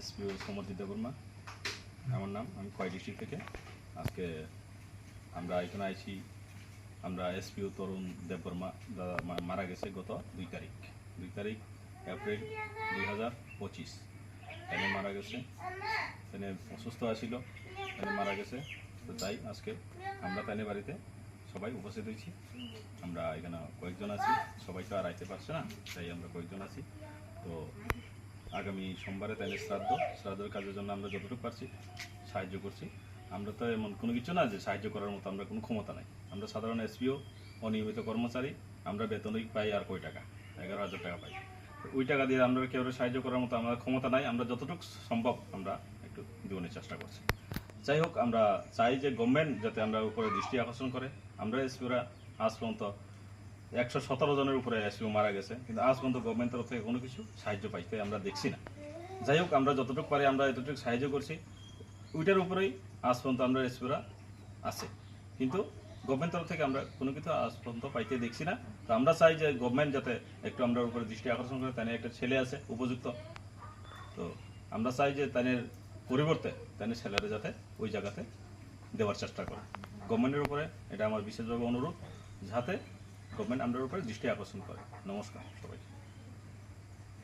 SPO সমর্থিত বর্মা আমার নাম। আমি খোয়াই ডিস্ট্রিক্ট থেকে আজকে আমরা এখানে আইছি। আমরা এসপিও তরুণ দেববর্মা দাদা মারা গেছে গত 2 তারিখ এপ্রিল 2025। তিনি মারা গেছে, তিনি অসুস্থ আছিল, তিনি মারা গেছে। তো তাই আজকে আমরা তাই বাড়িতে সবাই উপস্থিত হয়েছি। আমরা এখানে কয়েকজন আছি, সবাই তো আর আইতে পারছে না, তাই আমরা কয়েকজন আছি। তো আগামী সোমবারে তাইলে শ্রাদ্ধের কাজের জন্য আমরা যতটুকু পারছি সাহায্য করছি। আমরা তো এমন কোনো কিছু না যে সাহায্য করার মতো আমরা কোনো ক্ষমতা নাই। আমরা সাধারণ এসপিও অনিয়মিত কর্মচারী, আমরা বেতনই পাই আর কয় টাকা, 11,000 টাকা পাই। ওই টাকা দিয়ে আমরা কেউ সাহায্য করার মতো আমাদের ক্ষমতা নাই। আমরা যতটুকু সম্ভব আমরা একটু জীবনের চেষ্টা করছি। যাই হোক, আমরা চাই যে গভর্নমেন্ট যাতে আমরা উপরে দৃষ্টি আকর্ষণ করে। আমরা এসপিওরা আজ পর্যন্ত 117 জনের উপরে এসপিও মারা গেছে, কিন্তু আজ পর্যন্ত গভর্নমেন্ট তরফ থেকে কোনো কিছু সাহায্য পাইতে আমরা দেখছি না। যাই হোক, আমরা যতটুকু পারি আমরা এতটুকু সাহায্য করছি। ওইটার উপরেই আজ পর্যন্ত আমরা এসপিওরা আছে, কিন্তু গভর্নমেন্ট তরফ থেকে আমরা কোনো কিছু আজ পর্যন্ত পাইতে দেখছি না। তো আমরা চাই যে গভর্নমেন্ট যাতে একটু আমরা উপরে দৃষ্টি আকর্ষণ করে। তাই একটা ছেলে আছে উপযুক্ত, তো আমরা চাই যে তাদের পরিবর্তে তাদের ছেলেরা যাতে ওই জায়গাতে দেওয়ার চেষ্টা করে। গভর্নমেন্টের উপরে এটা আমার বিশেষভাবে অনুরোধ, যাতে গভর্নমেন্ট আমাদের উপরে দৃষ্টি আকর্ষণ করে। নমস্কার সবাইকে।